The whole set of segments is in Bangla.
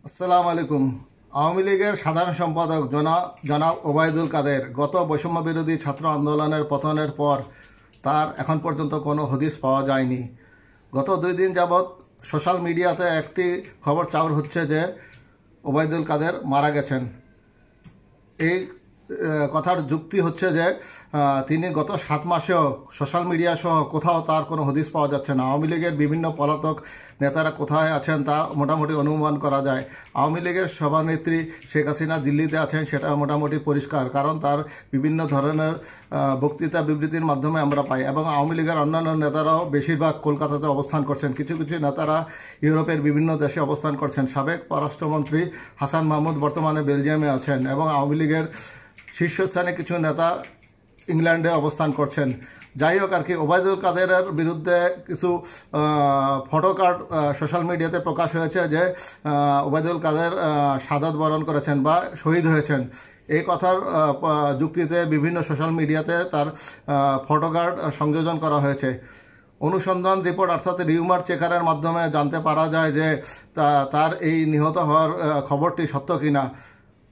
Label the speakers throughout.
Speaker 1: আসসালামু আলাইকুম। আওয়ামী লীগের সাধারণ সম্পাদক জনাব ওবায়দুল কাদের গত বৈষম্য বিরোধী ছাত্র আন্দোলনের পতনের পর তার এখন পর্যন্ত কোনো হদিস পাওয়া যায়নি। গত 2 দিন যাবৎ সোশ্যাল মিডিয়াতে একটি খবর চাউর হচ্ছে যে ওবায়দুল কাদের মারা গেছেন। এই কথার যুক্তি হচ্ছে যে তিনি গত 7 মাসেও সোশ্যাল মিডিয়া সহ কোথাও তার কোনো হদিস পাওয়া যাচ্ছে না। আওয়ামী লীগের বিভিন্ন পলাতক নেতারা কোথায় আছেন তা মোটামুটি অনুমান করা যায়। আওয়ামী লীগের সভানেত্রী শেখ হাসিনা দিল্লিতে আছেন সেটা মোটামুটি পরিষ্কার, কারণ তার বিভিন্ন ধরনের বক্তৃতা বিবৃতির মাধ্যমে আমরা পাই। এবং আওয়ামী লীগের অন্যান্য নেতারাও বেশিরভাগ কলকাতাতে অবস্থান করছেন, কিছু কিছু নেতারা ইউরোপের বিভিন্ন দেশে অবস্থান করছেন। সাবেক পররাষ্ট্রমন্ত্রী হাসান মাহমুদ বর্তমানে বেলজিয়ামে আছেন এবং আওয়ামী লীগের শীর্ষস্থানে কিছু নেতা ইংল্যান্ডে অবস্থান করছেন। যাই হোক আর কি, ওবায়দুল কাদেরের বিরুদ্ধে কিছু ফটোকার্ড সোশ্যাল মিডিয়াতে প্রকাশ হয়েছে যে ওবায়দুল কাদের শাহাদাত বরণ করেছেন বা শহীদ হয়েছেন। এই কথার যুক্তিতে বিভিন্ন সোশ্যাল মিডিয়াতে তার ফটোকার্ড সংযোজন করা হয়েছে। অনুসন্ধান রিপোর্ট অর্থাৎ রিউমার চেকারের মাধ্যমে জানতে পারা যায় যে তার এই নিহত হওয়ার খবরটি সত্য কিনা।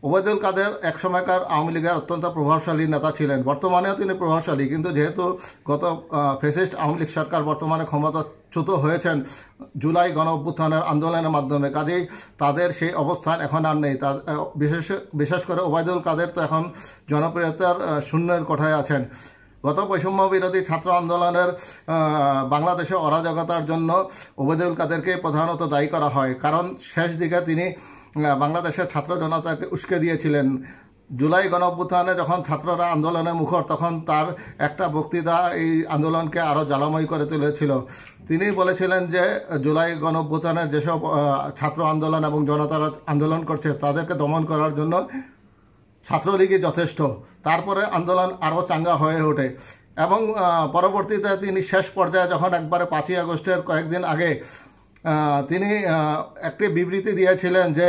Speaker 1: ওবায়দুল কাদের এক সময়কার আওয়ামী লীগের অত্যন্ত প্রভাবশালী নেতা ছিলেন, বর্তমানেও তিনি প্রভাবশালী, কিন্তু যেহেতু গত ফ্যাসিস্ট আওয়ামী লীগ সরকার বর্তমানে ক্ষমতাচ্যুত হয়েছেন জুলাই গণ অভ্যুত্থানের আন্দোলনের মাধ্যমে, কাজেই তাদের সেই অবস্থান এখন আর নেই। বিশেষ করে ওবায়দুল কাদের তো এখন জনপ্রিয়তার শূন্যের কোঠায় আছেন। গত বৈষম্য বিরোধী ছাত্র আন্দোলনের বাংলাদেশে অরাজকতার জন্য ওবায়দুল কাদেরকে প্রধানত দায়ী করা হয়, কারণ শেষ দিকে তিনি বাংলাদেশের ছাত্র জনতাকে উস্কে দিয়েছিলেন। জুলাই গণ অভ্যুত্থানে যখন ছাত্ররা আন্দোলনে মুখর, তখন তার একটা বক্তৃতা এই আন্দোলনকে আরও জ্বালাময় করে তুলেছিল। তিনি বলেছিলেন যে জুলাই গণ অভ্যুত্থানের যেসব ছাত্র আন্দোলন এবং জনতারা আন্দোলন করছে তাদেরকে দমন করার জন্য ছাত্রলীগই যথেষ্ট। তারপরে আন্দোলন আরও চাঙ্গা হয়ে ওঠে এবং পরবর্তীতে তিনি শেষ পর্যায়ে যখন একবারে 5ই আগস্টের কয়েকদিন আগে তিনি একটি বিবৃতি দিয়েছিলেন যে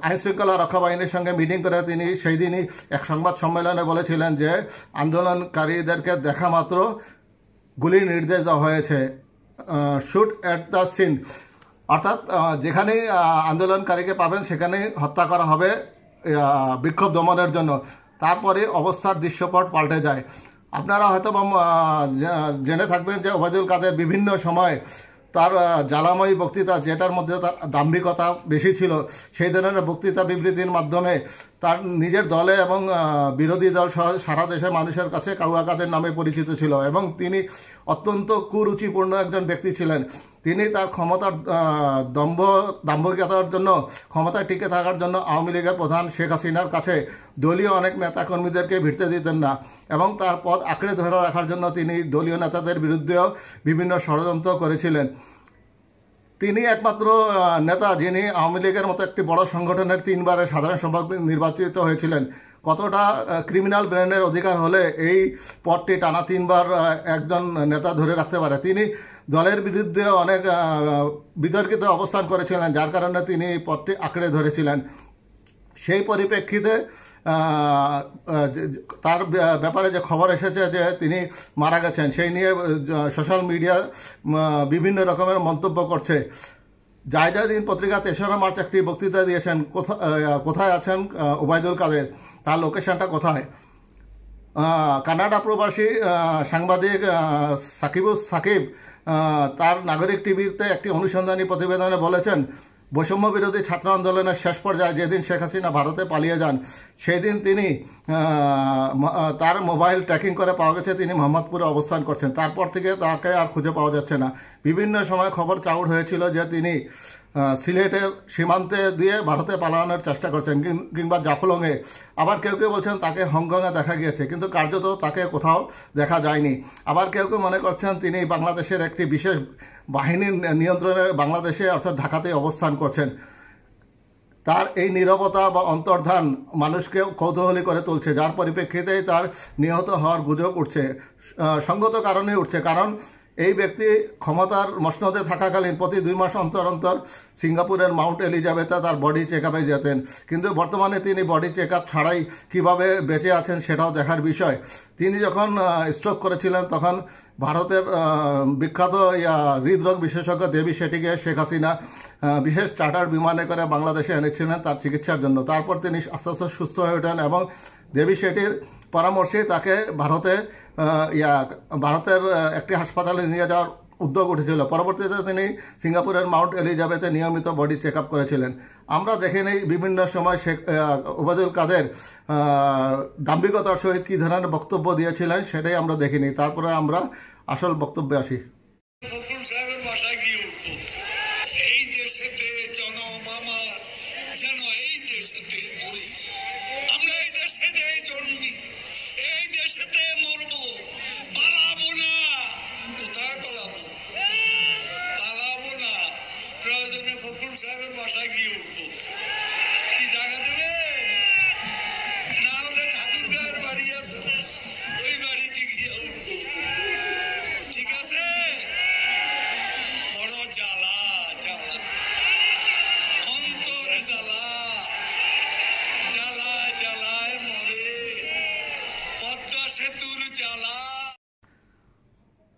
Speaker 1: আইনশৃঙ্খলা রক্ষা বাহিনীর সঙ্গে মিটিং করে তিনি সেই দিনই এক সংবাদ সম্মেলনে বলেছিলেন যে আন্দোলনকারীদেরকে দেখা মাত্র গুলির নির্দেশ দেওয়া হয়েছে, শুট অ্যাট দ্য সিন, অর্থাৎ যেখানেই আন্দোলনকারীকে পাবেন সেখানেই হত্যা করা হবে বিক্ষোভ দমনের জন্য। তারপরে অবস্থার দৃশ্যপট পাল্টে যায়। আপনারা হয়তো জেনে থাকবেন যে ওবায়দুল কাদের বিভিন্ন সময় তার জ্বালাময়ী বক্তৃতা, যেটার মধ্যে তার দাম্ভিকতা বেশি ছিল, সেই ধরনের বক্তৃতা বিবৃতির মাধ্যমে তার নিজের দলে এবং বিরোধী দল সহ সারা দেশের মানুষের কাছে কাউয়া কাদের নামে পরিচিত ছিল এবং তিনি কুরুচিপূর্ণ একজন ব্যক্তি ছিলেন। তিনি তার ক্ষমতার দাম্ভিকতার জন্য, ক্ষমতায় টিকে থাকার জন্য আওয়ামী লীগের প্রধান শেখ হাসিনার কাছে দলীয় অনেক নেতাকর্মীদেরকে ভিড়তে দিতেন না এবং তার পদ আঁকড়ে ধরে রাখার জন্য তিনি দলীয় নেতাদের বিরুদ্ধেও বিভিন্ন ষড়যন্ত্র করেছিলেন। তিনি একমাত্র নেতা যিনি আওয়ামী লীগের মতো একটি বড় সংগঠনের 3 বারের সাধারণ সম্পাদক নির্বাচিত হয়েছিলেন। কতটা ক্রিমিনাল ব্রেনের অধিকার হলে এই পদটি টানা 3 বার একজন নেতা ধরে রাখতে পারে। তিনি দলের বিরুদ্ধে অনেক বিতর্কিত অবস্থান করেছিলেন, যার কারণে তিনি পদটি আঁকড়ে ধরেছিলেন। সেই পরিপ্রেক্ষিতে তার ব্যাপারে যে খবর এসেছে যে তিনি মারা গেছেন, সেই নিয়ে সোশ্যাল মিডিয়া বিভিন্ন রকমের মন্তব্য করছে। জায়জাদিন পত্রিকা 3রা মার্চ একটি বক্তৃতা দিয়েছেন, কোথায় আছেন ওবায়দুল কাদের, তার লোকেশনটা কোথায়। কানাডা প্রবাসী সাংবাদিক সাকিব তার নাগরিক টিভিতে একটি অনুসন্ধানী প্রতিবেদনে বলেছেন, বৈষম্য বিরোধী ছাত্র আন্দোলনের শেষ পর্যায়ে যেদিন শেখ হাসিনা ভারতে পালিয়ে যান, সেই দিন তিনি তার মোবাইল ট্র্যাকিং করে পাওয়া গেছে তিনি মোহাম্মদপুরে অবস্থান করছেন। তারপর থেকে তাকে আর খুঁজে পাওয়া যাচ্ছে না। বিভিন্ন সময় খবর চাউর হয়েছিল যে তিনি সিলেটের সীমান্তে দিয়ে ভারতে পালানোর চেষ্টা করছেন কিংবা জাফলংয়ে, আবার কেউ কেউ বলছেন তাকে হংকংয়ে দেখা গিয়েছে, কিন্তু কার্যত তাকে কোথাও দেখা যায়নি। আবার কেউ কেউ মনে করছেন তিনি বাংলাদেশের একটি বিশেষ বাহিনীর নিয়ন্ত্রণে বাংলাদেশে অর্থাৎ ঢাকাতে অবস্থান করছেন। তার এই নীরবতা বা অন্তর্ধান মানুষকে কৌতূহলী করে তুলছে, যার পরিপ্রেক্ষিতেই তার নিহত হওয়ার গুজব উঠছে। সঙ্গত কারণে উঠছে, কারণ এই ব্যক্তি ক্ষমতার মসনদে থাকাকালীন প্রতি 2 মাস অন্তর অন্তর সিঙ্গাপুরের মাউন্ট এলিজাবেথে তার বডি চেক আপে যেতেন, কিন্তু বর্তমানে তিনি বডি চেক আপ ছাড়াই কীভাবে বেঁচে আছেন সেটাও দেখার বিষয়। তিনি যখন স্ট্রোক করেছিলেন তখন ভারতের বিখ্যাত হৃদরোগ বিশেষজ্ঞ দেবী শেঠিকে শেখ হাসিনা বিশেষ চার্টার বিমানে করে বাংলাদেশে এনেছিলেন তার চিকিৎসার জন্য। তারপর তিনি আস্তে আস্তে সুস্থ হয়ে ওঠেন এবং দেবী শেঠির পরামর্শে তাকে ভারতের একটি হাসপাতালে নিয়ে যাওয়ার উদ্যোগ উঠেছিল। পরবর্তীতে তিনি সিঙ্গাপুরের মাউন্ট এলিজাবেথে নিয়মিত বডি চেক আপ করেছিলেন। আমরা দেখে নেই বিভিন্ন সময় শেখ ওবায়দুল কাদের দাম্ভিকতার সহিত কী ধরনের বক্তব্য দিয়েছিলেন সেটাই আমরা দেখিনি। তারপরে আমরা আসল বক্তব্যে আসি।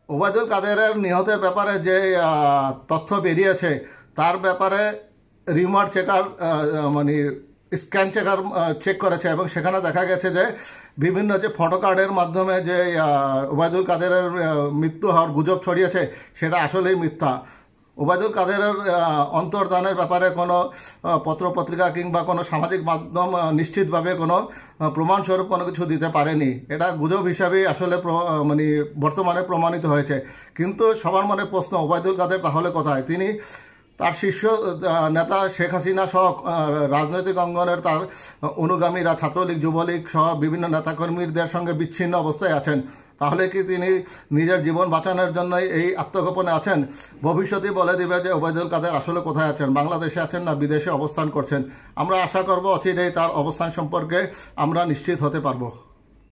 Speaker 1: ওবায়দুল কাদেরের নিহতের ব্যাপারে যে তথ্য বেরিয়েছে তার ব্যাপারে রিউমার চেকার মানে স্ক্যান চেকার চেক করেছে এবং সেখানে দেখা গেছে যে বিভিন্ন যে ফটো কার্ডের মাধ্যমে যে ওবায়দুল কাদেরের মৃত্যু হওয়ার গুজব ছড়িয়েছে সেটা আসলেই মিথ্যা। ওবায়দুল কাদেরের অন্তর্দানের ব্যাপারে কোনো পত্রপত্রিকা কিংবা কোনো সামাজিক মাধ্যম নিশ্চিতভাবে কোনো প্রমাণস্বরূপ কোনো কিছু দিতে পারেনি। এটা গুজব হিসাবেই আসলে মানে বর্তমানে প্রমাণিত হয়েছে। কিন্তু সবার মনে প্রশ্ন, ওবায়দুল কাদের তাহলে কোথায়? তিনি তার শীর্ষ নেতা শেখ হাসিনা সহ রাজনৈতিক অঙ্গনের তার অনুগামীরা ছাত্রলীগ যুবলীগ সহ বিভিন্ন নেতাকর্মীদের সঙ্গে বিচ্ছিন্ন অবস্থায় আছেন। তাহলে কি তিনি নিজের জীবন বাঁচানোর জন্যই এই আত্মগোপনে আছেন? ভবিষ্যতেই বলে দিবে যে ওবায়দুল কাদের আসলে কোথায় আছেন, বাংলাদেশে আছেন না বিদেশে অবস্থান করছেন। আমরা আশা করব অচিরেই তার অবস্থান সম্পর্কে আমরা নিশ্চিত হতে পারবো।